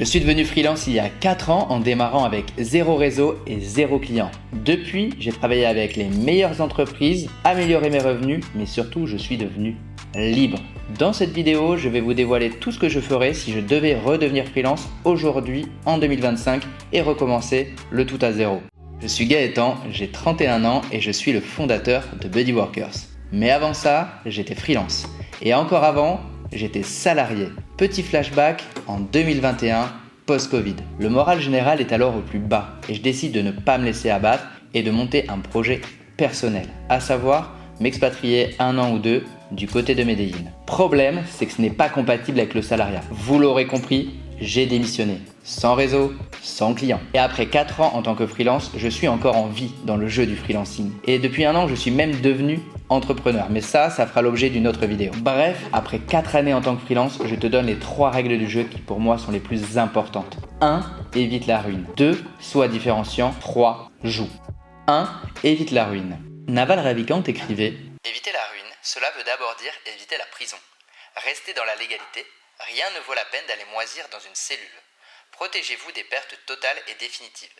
Je suis devenu freelance il y a 4 ans en démarrant avec 0 réseau et 0 client. Depuis, j'ai travaillé avec les meilleures entreprises, amélioré mes revenus, mais surtout je suis devenu libre. Dans cette vidéo, je vais vous dévoiler tout ce que je ferais si je devais redevenir freelance aujourd'hui en 2025 et recommencer le tout à zéro. Je suis Gaëtan, j'ai 31 ans et je suis le fondateur de Buddy Workers. Mais avant ça, j'étais freelance. Et encore avant, j'étais salarié. Petit flashback en 2021, post-Covid. Le moral général est alors au plus bas et je décide de ne pas me laisser abattre et de monter un projet personnel, à savoir m'expatrier 1 an ou 2 du côté de Medellín. Problème, c'est que ce n'est pas compatible avec le salariat. Vous l'aurez compris, j'ai démissionné. Sans réseau, sans client. Et après 4 ans en tant que freelance, je suis encore en vie dans le jeu du freelancing. Et depuis 1 an, je suis même devenu entrepreneur. Mais ça fera l'objet d'une autre vidéo. Bref, après 4 années en tant que freelance, je te donne les 3 règles du jeu qui pour moi sont les plus importantes. 1. Évite la ruine. 2. Sois différenciant. 3. Joue. 1. Évite la ruine. Naval Ravikant écrivait « Éviter la ruine, cela veut d'abord dire éviter la prison. Restez dans la légalité, rien ne vaut la peine d'aller moisir dans une cellule. Protégez-vous des pertes totales et définitives.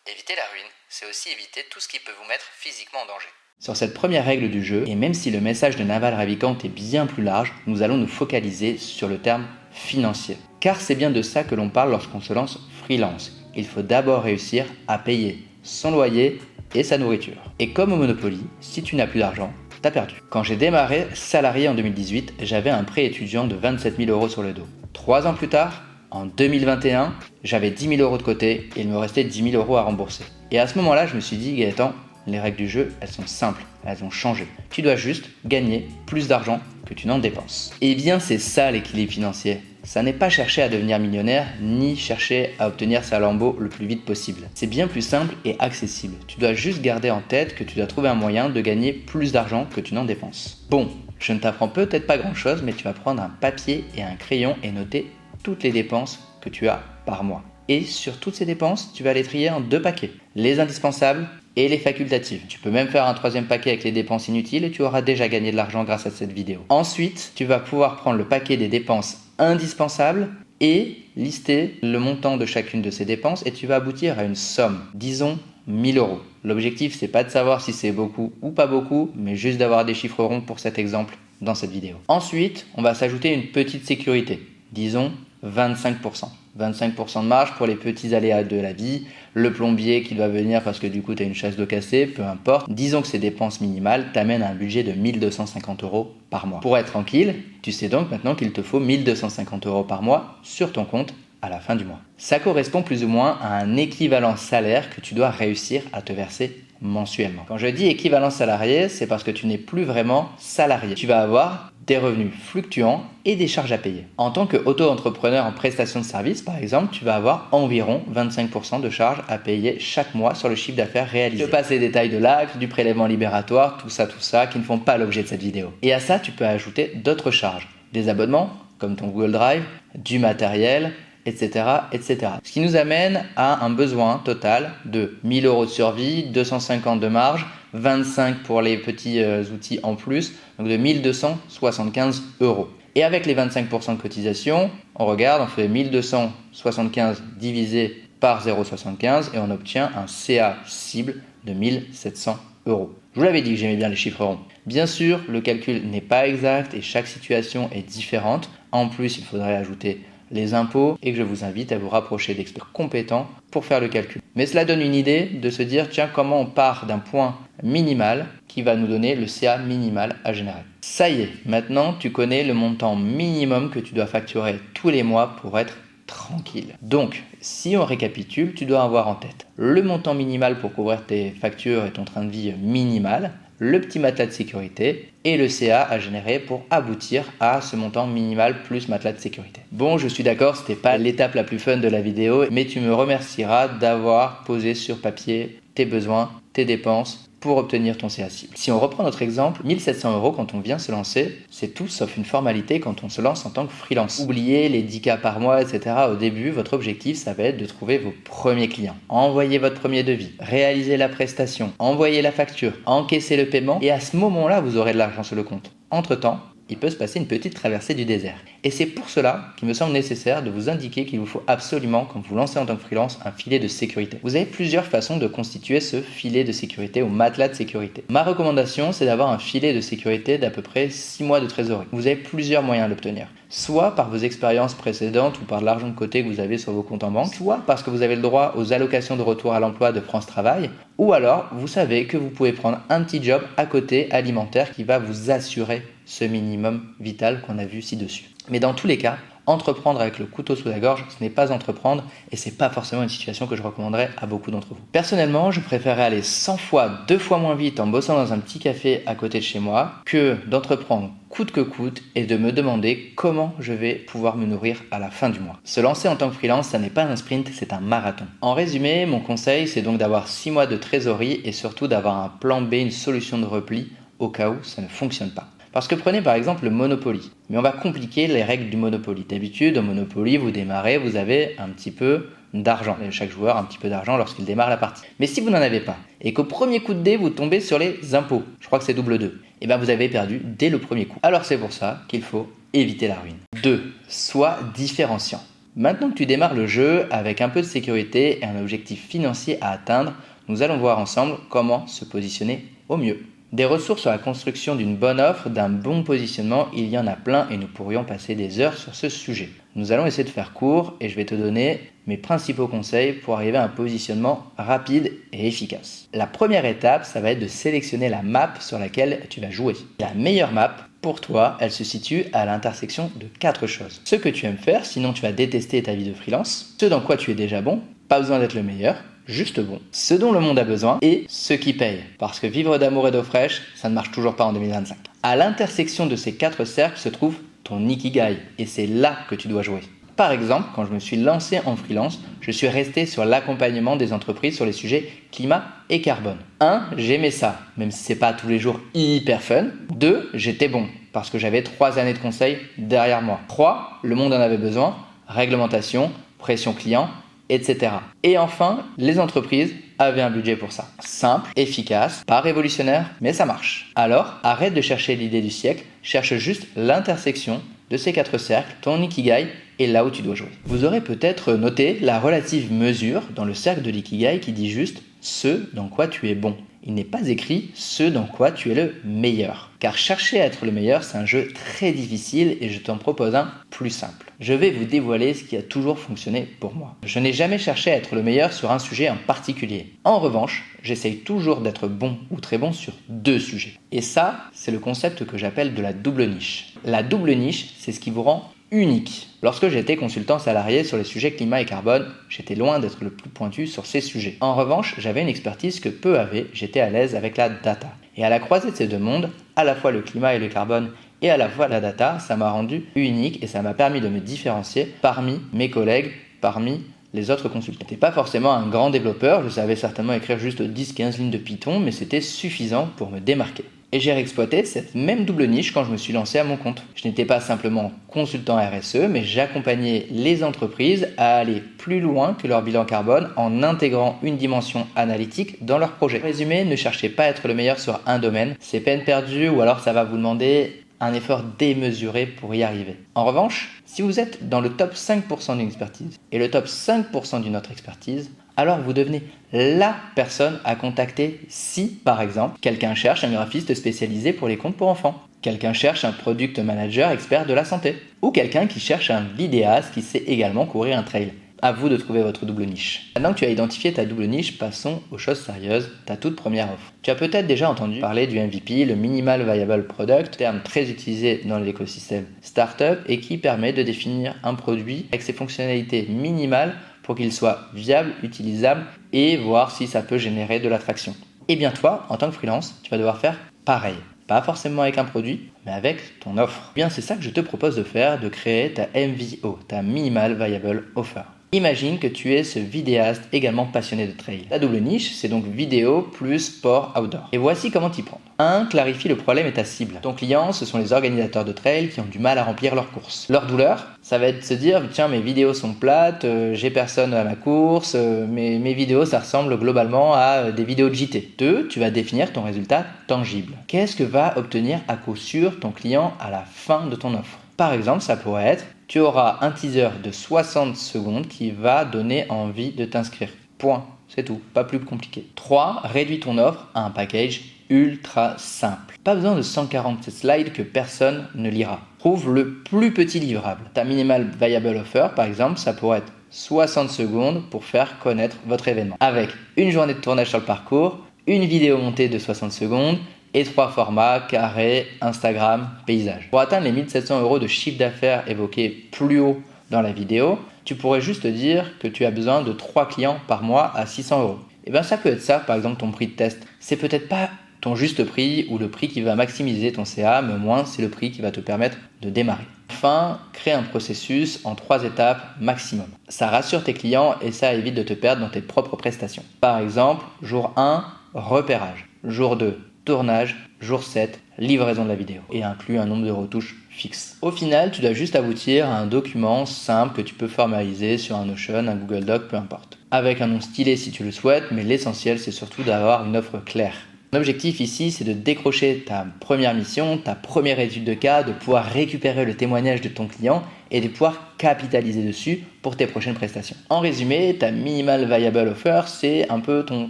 Éviter la ruine, c'est aussi éviter tout ce qui peut vous mettre physiquement en danger. » Sur cette première règle du jeu, et même si le message de Naval Ravikant est bien plus large, nous allons nous focaliser sur le terme financier. Car c'est bien de ça que l'on parle lorsqu'on se lance freelance. Il faut d'abord réussir à payer son loyer et sa nourriture. Et comme au Monopoly, si tu n'as plus d'argent, t'as perdu. Quand j'ai démarré salarié en 2018, j'avais un prêt étudiant de 27 000 € sur le dos. 3 ans plus tard, en 2021, j'avais 10 000 € de côté et il me restait 10 000 € à rembourser. Et à ce moment-là, je me suis dit, Gaëtan, les règles du jeu, elles sont simples, elles ont changé. Tu dois juste gagner plus d'argent que tu n'en dépenses. Eh bien, c'est ça l'équilibre financier. Ça n'est pas chercher à devenir millionnaire, ni chercher à obtenir sa Lambo le plus vite possible. C'est bien plus simple et accessible. Tu dois juste garder en tête que tu dois trouver un moyen de gagner plus d'argent que tu n'en dépenses. Bon, je ne t'apprends peut-être pas grand-chose, mais tu vas prendre un papier et un crayon et noter toutes les dépenses que tu as par mois. Et sur toutes ces dépenses, tu vas les trier en 2 paquets. Les indispensables et les facultatives. Tu peux même faire un 3e paquet avec les dépenses inutiles et tu auras déjà gagné de l'argent grâce à cette vidéo. Ensuite, tu vas pouvoir prendre le paquet des dépenses indispensables et lister le montant de chacune de ces dépenses et tu vas aboutir à une somme, disons 1 000 €. L'objectif, c'est pas de savoir si c'est beaucoup ou pas beaucoup, mais juste d'avoir des chiffres ronds pour cet exemple dans cette vidéo. Ensuite, on va s'ajouter une petite sécurité, disons 25%. 25% de marge pour les petits aléas de la vie, le plombier qui doit venir parce que du coup tu as une chasse d'eau cassée, peu importe. Disons que ces dépenses minimales t'amènent à un budget de 1 250 € par mois. Pour être tranquille, tu sais donc maintenant qu'il te faut 1 250 € par mois sur ton compte à la fin du mois. Ça correspond plus ou moins à un équivalent salaire que tu dois réussir à te verser mensuellement. Quand je dis équivalent salarié, c'est parce que tu n'es plus vraiment salarié. Tu vas avoir des revenus fluctuants et des charges à payer. En tant qu'auto-entrepreneur en prestation de service, par exemple, tu vas avoir environ 25% de charges à payer chaque mois sur le chiffre d'affaires réalisé. Je passe les détails de l'acte, du prélèvement libératoire, tout ça, qui ne font pas l'objet de cette vidéo. Et à ça, tu peux ajouter d'autres charges. Des abonnements, comme ton Google Drive, du matériel, etc., etc. Ce qui nous amène à un besoin total de 1 000 € de survie, 250 de marge, 25 pour les petits outils en plus, donc de 1 275 €. Et avec les 25% de cotisation, on regarde, on fait 1 275 divisé par 0,75 et on obtient un CA cible de 1 700 €. Je vous l'avais dit que j'aimais bien les chiffres ronds. Bien sûr, le calcul n'est pas exact et chaque situation est différente. En plus, il faudrait ajouter les impôts et que je vous invite à vous rapprocher d'experts compétents pour faire le calcul. Mais cela donne une idée de se dire, tiens, comment on part d'un point minimal qui va nous donner le CA minimal à générer. Ça y est, maintenant tu connais le montant minimum que tu dois facturer tous les mois pour être tranquille. Donc, si on récapitule, tu dois avoir en tête le montant minimal pour couvrir tes factures et ton train de vie minimal, le petit matelas de sécurité et le CA à générer pour aboutir à ce montant minimal plus matelas de sécurité. Bon, je suis d'accord, c'était pas l'étape la plus fun de la vidéo, mais tu me remercieras d'avoir posé sur papier tes besoins, tes dépenses pour obtenir ton CA cible. Si on reprend notre exemple, 1 700 € quand on vient se lancer, c'est tout sauf une formalité quand on se lance en tant que freelance. Oubliez les 10 cas par mois, etc. Au début, votre objectif, ça va être de trouver vos premiers clients. Envoyer votre premier devis, réaliser la prestation, envoyer la facture, encaisser le paiement et à ce moment-là, vous aurez de l'argent sur le compte. Entre-temps, il peut se passer une petite traversée du désert. Et c'est pour cela qu'il me semble nécessaire de vous indiquer qu'il vous faut absolument, quand vous vous lancez en tant que freelance, un filet de sécurité. Vous avez plusieurs façons de constituer ce filet de sécurité ou matelas de sécurité. Ma recommandation, c'est d'avoir un filet de sécurité d'à peu près 6 mois de trésorerie. Vous avez plusieurs moyens de l'obtenir. Soit par vos expériences précédentes ou par de l'argent de côté que vous avez sur vos comptes en banque, soit parce que vous avez le droit aux allocations de retour à l'emploi de France Travail, ou alors vous savez que vous pouvez prendre un petit job à côté alimentaire qui va vous assurer ce minimum vital qu'on a vu ci-dessus. Mais dans tous les cas, entreprendre avec le couteau sous la gorge, ce n'est pas entreprendre et ce n'est pas forcément une situation que je recommanderais à beaucoup d'entre vous. Personnellement, je préférerais aller 100 fois, 2 fois moins vite en bossant dans un petit café à côté de chez moi que d'entreprendre coûte que coûte et de me demander comment je vais pouvoir me nourrir à la fin du mois. Se lancer en tant que freelance, ça n'est pas un sprint, c'est un marathon. En résumé, mon conseil, c'est donc d'avoir 6 mois de trésorerie et surtout d'avoir un plan B, une solution de repli au cas où ça ne fonctionne pas. Parce que prenez par exemple le Monopoly. Mais on va compliquer les règles du Monopoly. D'habitude, au Monopoly, vous démarrez, vous avez un petit peu d'argent. Chaque joueur a un petit peu d'argent lorsqu'il démarre la partie. Mais si vous n'en avez pas, et qu'au premier coup de dé, vous tombez sur les impôts, je crois que c'est double 2, et bien vous avez perdu dès le premier coup. Alors c'est pour ça qu'il faut éviter la ruine. 2. Sois différenciant. Maintenant que tu démarres le jeu avec un peu de sécurité et un objectif financier à atteindre, nous allons voir ensemble comment se positionner au mieux. Des ressources sur la construction d'une bonne offre, d'un bon positionnement, il y en a plein et nous pourrions passer des heures sur ce sujet. Nous allons essayer de faire court et je vais te donner mes principaux conseils pour arriver à un positionnement rapide et efficace. La première étape, ça va être de sélectionner la map sur laquelle tu vas jouer. La meilleure map, pour toi, elle se situe à l'intersection de 4 choses. Ce que tu aimes faire, sinon tu vas détester ta vie de freelance, ce dans quoi tu es déjà bon, pas besoin d'être le meilleur, juste bon, ce dont le monde a besoin et ce qui paye. Parce que vivre d'amour et d'eau fraîche, ça ne marche toujours pas en 2025. À l'intersection de ces 4 cercles se trouve ton ikigai et c'est là que tu dois jouer. Par exemple, quand je me suis lancé en freelance, je suis resté sur l'accompagnement des entreprises sur les sujets climat et carbone. 1. J'aimais ça, même si c'est pas tous les jours hyper fun. 2. J'étais bon, parce que j'avais 3 années de conseils derrière moi. 3. Le monde en avait besoin, réglementation, pression client, etc. Et enfin, les entreprises avaient un budget pour ça. Simple, efficace, pas révolutionnaire, mais ça marche. Alors, arrête de chercher l'idée du siècle, cherche juste l'intersection de ces 4 cercles, ton ikigai, et là où tu dois jouer. Vous aurez peut-être noté la relative mesure dans le cercle de l'ikigai qui dit juste ce dans quoi tu es bon. Il n'est pas écrit ce dans quoi tu es le meilleur. Car chercher à être le meilleur, c'est un jeu très difficile et je t'en propose un plus simple. Je vais vous dévoiler ce qui a toujours fonctionné pour moi. Je n'ai jamais cherché à être le meilleur sur un sujet en particulier. En revanche, j'essaye toujours d'être bon ou très bon sur 2 sujets. Et ça, c'est le concept que j'appelle de la double niche. La double niche, c'est ce qui vous rend unique. Lorsque j'étais consultant salarié sur les sujets climat et carbone, j'étais loin d'être le plus pointu sur ces sujets. En revanche, j'avais une expertise que peu avaient, j'étais à l'aise avec la data. Et à la croisée de ces 2 mondes, à la fois le climat et le carbone et à la fois la data, ça m'a rendu unique et ça m'a permis de me différencier parmi mes collègues, parmi les autres consultants. Je n'étais pas forcément un grand développeur, je savais certainement écrire juste 10-15 lignes de Python, mais c'était suffisant pour me démarquer. Et j'ai réexploité cette même double niche quand je me suis lancé à mon compte. Je n'étais pas simplement consultant RSE, mais j'accompagnais les entreprises à aller plus loin que leur bilan carbone en intégrant une dimension analytique dans leur projet. En résumé, ne cherchez pas à être le meilleur sur un domaine, c'est peine perdue ou alors ça va vous demander un effort démesuré pour y arriver. En revanche, si vous êtes dans le top 5% d'une expertise et le top 5% d'une autre expertise, alors vous devenez la personne à contacter si, par exemple, quelqu'un cherche un graphiste spécialisé pour les comptes pour enfants, quelqu'un cherche un product manager expert de la santé, ou quelqu'un qui cherche un vidéaste qui sait également courir un trail. À vous de trouver votre double niche. Maintenant que tu as identifié ta double niche, passons aux choses sérieuses, ta toute première offre. Tu as peut-être déjà entendu parler du MVP, le Minimal Viable Product, terme très utilisé dans l'écosystème startup et qui permet de définir un produit avec ses fonctionnalités minimales pour qu'il soit viable, utilisable et voir si ça peut générer de l'attraction. Et bien toi, en tant que freelance, tu vas devoir faire pareil. Pas forcément avec un produit, mais avec ton offre. Bien, c'est ça que je te propose de faire, de créer ta MVO, ta Minimal Viable Offer. Imagine que tu es ce vidéaste également passionné de trail. Ta double niche, c'est donc vidéo plus sport outdoor. Et voici comment t'y prendre. 1. Clarifie le problème et ta cible. Ton client, ce sont les organisateurs de trail qui ont du mal à remplir leurs courses. Leur douleur, ça va être de se dire, tiens, mes vidéos sont plates, j'ai personne à ma course, mes vidéos, ça ressemble globalement à des vidéos de JT. 2. Tu vas définir ton résultat tangible. Qu'est-ce que va obtenir à coup sûr ton client à la fin de ton offre? Par exemple, ça pourrait être, tu auras un teaser de 60 secondes qui va donner envie de t'inscrire. Point. C'est tout. Pas plus compliqué. 3. Réduis ton offre à un package ultra simple. Pas besoin de 147 slides que personne ne lira. Trouve le plus petit livrable. Ta minimal viable offer, par exemple, ça pourrait être 60 secondes pour faire connaître votre événement. Avec une journée de tournage sur le parcours, une vidéo montée de 60 secondes, et 3 formats, carré, Instagram, paysage. Pour atteindre les 1700 € de chiffre d'affaires évoqués plus haut dans la vidéo, tu pourrais juste dire que tu as besoin de 3 clients par mois à 600 €. Et bien ça peut être ça, par exemple ton prix de test. C'est peut-être pas ton juste prix ou le prix qui va maximiser ton CA, mais au moins c'est le prix qui va te permettre de démarrer. Enfin, crée un processus en 3 étapes maximum. Ça rassure tes clients et ça évite de te perdre dans tes propres prestations. Par exemple, jour 1, repérage. Jour 2, tournage, jour 7, livraison de la vidéo et inclut un nombre de retouches fixe. Au final, tu dois juste aboutir à un document simple que tu peux formaliser sur un Notion, un Google Doc, peu importe. Avec un nom stylé si tu le souhaites, mais l'essentiel c'est surtout d'avoir une offre claire. L'objectif ici, c'est de décrocher ta première mission, ta première étude de cas, de pouvoir récupérer le témoignage de ton client et de pouvoir capitaliser dessus pour tes prochaines prestations. En résumé, ta minimal viable offer, c'est un peu ton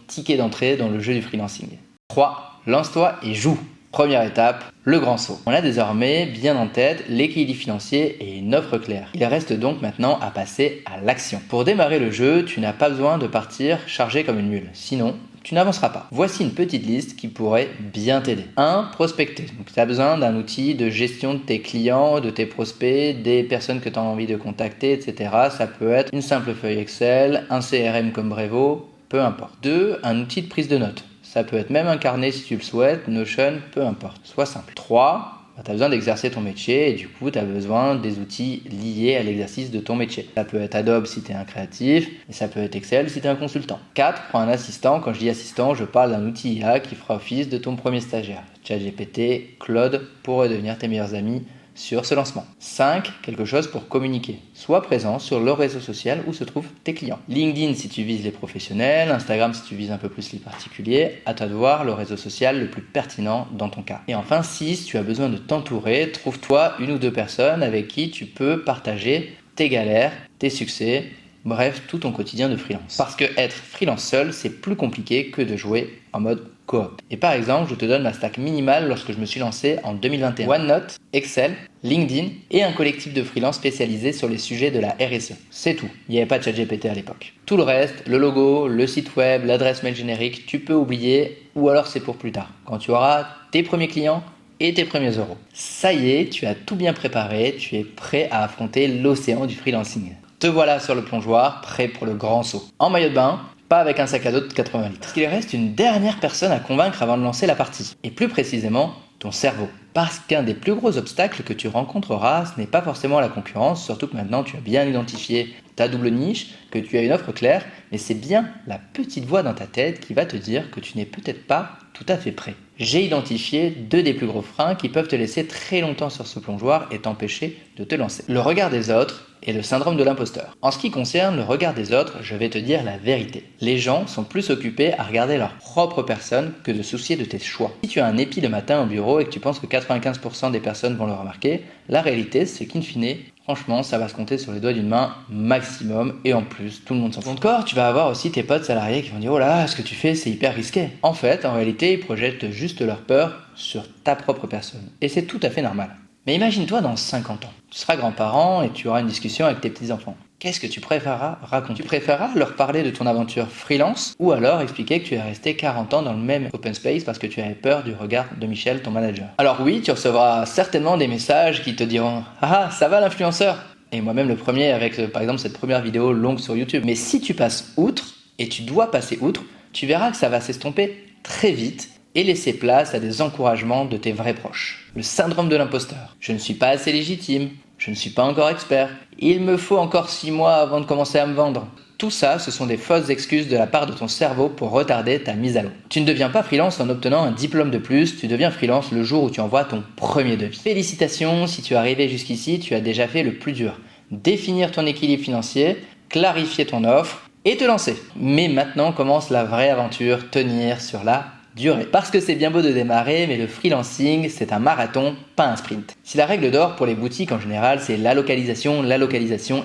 ticket d'entrée dans le jeu du freelancing. 3. Lance-toi et joue. Première étape, le grand saut. On a désormais bien en tête l'équilibre financier et une offre claire. Il reste donc maintenant à passer à l'action. Pour démarrer le jeu, tu n'as pas besoin de partir chargé comme une mule. Sinon, tu n'avanceras pas. Voici une petite liste qui pourrait bien t'aider. 1. Prospecter. Donc, tu as besoin d'un outil de gestion de tes clients, de tes prospects, des personnes que tu as envie de contacter, etc. Ça peut être une simple feuille Excel, un CRM comme Brevo, peu importe. 2. Un outil de prise de notes. Ça peut être même un carnet si tu le souhaites, Notion, peu importe. Sois simple. 3. Tu as besoin d'exercer ton métier et du coup, tu as besoin des outils liés à l'exercice de ton métier. Ça peut être Adobe si tu es un créatif et ça peut être Excel si tu es un consultant. 4. Prends un assistant. Quand je dis assistant, je parle d'un outil IA qui fera office de ton premier stagiaire. ChatGPT, Claude pourraient devenir tes meilleurs amis sur ce lancement. 5. Quelque chose pour communiquer. Sois présent sur le réseau social où se trouvent tes clients. LinkedIn si tu vises les professionnels, Instagram si tu vises un peu plus les particuliers. À toi de voir le réseau social le plus pertinent dans ton cas. Et enfin 6. Tu as besoin de t'entourer. Trouve-toi une ou deux personnes avec qui tu peux partager tes galères, tes succès, bref, tout ton quotidien de freelance. Parce que être freelance seul, c'est plus compliqué que de jouer en mode coop. Et par exemple, je te donne ma stack minimale lorsque je me suis lancé en 2021. OneNote, Excel, LinkedIn et un collectif de freelance spécialisé sur les sujets de la RSE. C'est tout. Il n'y avait pas de ChatGPT à l'époque. Tout le reste, le logo, le site web, l'adresse mail générique, tu peux oublier ou alors c'est pour plus tard. Quand tu auras tes premiers clients et tes premiers euros. Ça y est, tu as tout bien préparé, tu es prêt à affronter l'océan du freelancing. Te voilà sur le plongeoir, prêt pour le grand saut. En maillot de bain, pas avec un sac à dos de 80 litres. Parce qu'il reste une dernière personne à convaincre avant de lancer la partie. Et plus précisément, ton cerveau. Parce qu'un des plus gros obstacles que tu rencontreras, ce n'est pas forcément la concurrence, surtout que maintenant tu as bien identifié ta double niche, que tu as une offre claire, mais c'est bien la petite voix dans ta tête qui va te dire que tu n'es peut-être pas tout à fait prêt. J'ai identifié 2 des plus gros freins qui peuvent te laisser très longtemps sur ce plongeoir et t'empêcher de te lancer. Le regard des autres et le syndrome de l'imposteur. En ce qui concerne le regard des autres, je vais te dire la vérité. Les gens sont plus occupés à regarder leur propre personne que de soucier de tes choix. Si tu as un épi le matin au bureau et que tu penses que 95% des personnes vont le remarquer, la réalité c'est qu'in fine, franchement, ça va se compter sur les doigts d'une main maximum et en plus, tout le monde s'en fout. Encore, tu vas avoir aussi tes potes salariés qui vont dire « Oh là, ce que tu fais, c'est hyper risqué ». En fait, en réalité, ils projettent juste leur peur sur ta propre personne. Et c'est tout à fait normal. Mais imagine-toi dans 50 ans. Tu seras grand-parent et tu auras une discussion avec tes petits-enfants. Qu'est-ce que tu préféreras raconter? Tu préféreras leur parler de ton aventure freelance ou alors expliquer que tu es resté 40 ans dans le même open space parce que tu avais peur du regard de Michel, ton manager. Alors oui, tu recevras certainement des messages qui te diront « Ah, ça va l'influenceur ?» Et moi-même le premier avec par exemple cette première vidéo longue sur YouTube. Mais si tu passes outre, et tu dois passer outre, tu verras que ça va s'estomper très vite et laisser place à des encouragements de tes vrais proches. Le syndrome de l'imposteur. Je ne suis pas assez légitime. Je ne suis pas encore expert. Il me faut encore 6 mois avant de commencer à me vendre. Tout ça, ce sont des fausses excuses de la part de ton cerveau pour retarder ta mise à l'eau. Tu ne deviens pas freelance en obtenant un diplôme de plus, tu deviens freelance le jour où tu envoies ton premier devis. Félicitations, si tu es arrivé jusqu'ici, tu as déjà fait le plus dur. Définir ton équilibre financier, clarifier ton offre et te lancer. Mais maintenant commence la vraie aventure, tenir sur la durée. Parce que c'est bien beau de démarrer, mais le freelancing, c'est un marathon, pas un sprint. Si la règle d'or pour les boutiques en général, c'est la localisation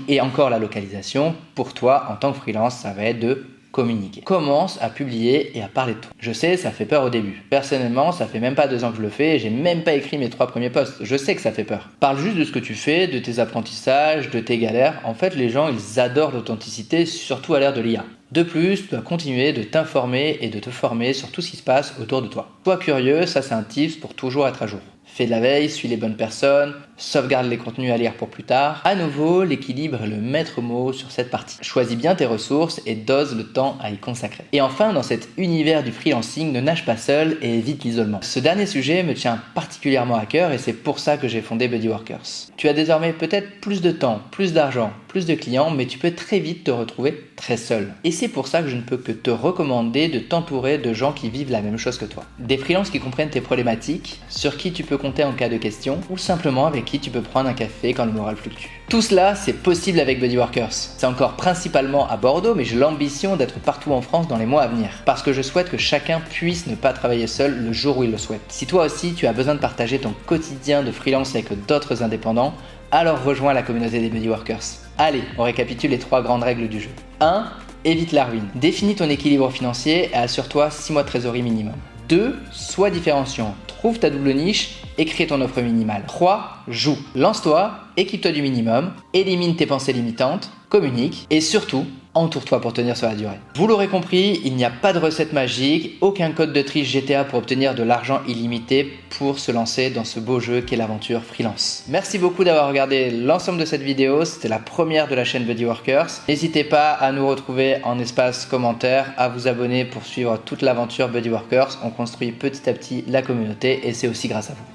et encore la localisation, pour toi, en tant que freelance, ça va être de communiquer. Commence à publier et à parler de toi. Je sais, ça fait peur au début. Personnellement, ça fait même pas 2 ans que je le fais et j'ai même pas écrit mes 3 premiers posts. Je sais que ça fait peur. Parle juste de ce que tu fais, de tes apprentissages, de tes galères. En fait, les gens, ils adorent l'authenticité, surtout à l'ère de l'IA. De plus, tu dois continuer de t'informer et de te former sur tout ce qui se passe autour de toi. Sois curieux, ça c'est un tips pour toujours être à jour. Fais de la veille, suis les bonnes personnes, sauvegarde les contenus à lire pour plus tard. À nouveau, l'équilibre est le maître mot sur cette partie. Choisis bien tes ressources et dose le temps à y consacrer. Et enfin, dans cet univers du freelancing, ne nage pas seul et évite l'isolement. Ce dernier sujet me tient particulièrement à cœur et c'est pour ça que j'ai fondé Buddy Workers. Tu as désormais peut-être plus de temps, plus d'argent, plus de clients, mais tu peux très vite te retrouver très seul. Et c'est pour ça que je ne peux que te recommander de t'entourer de gens qui vivent la même chose que toi. Des freelances qui comprennent tes problématiques, sur qui tu peux compter en cas de question, ou simplement avec qui tu peux prendre un café quand le moral fluctue. Tout cela, c'est possible avec Buddy Workers. C'est encore principalement à Bordeaux, mais j'ai l'ambition d'être partout en France dans les mois à venir. Parce que je souhaite que chacun puisse ne pas travailler seul le jour où il le souhaite. Si toi aussi, tu as besoin de partager ton quotidien de freelance avec d'autres indépendants, alors rejoins la communauté des Buddy Workers. Allez, on récapitule les 3 grandes règles du jeu. 1. Évite la ruine. Définis ton équilibre financier et assure-toi 6 mois de trésorerie minimum. 2. Sois différenciant. Trouve ta double niche et crée ton offre minimale. 3. Joue. Lance-toi, équipe-toi du minimum, élimine tes pensées limitantes, communique et surtout, entoure-toi pour tenir sur la durée. Vous l'aurez compris, il n'y a pas de recette magique, aucun code de triche GTA pour obtenir de l'argent illimité pour se lancer dans ce beau jeu qu'est l'aventure freelance. Merci beaucoup d'avoir regardé l'ensemble de cette vidéo, c'était la première de la chaîne Buddy Workers. N'hésitez pas à nous retrouver en espace commentaire, à vous abonner pour suivre toute l'aventure Buddy Workers. On construit petit à petit la communauté et c'est aussi grâce à vous.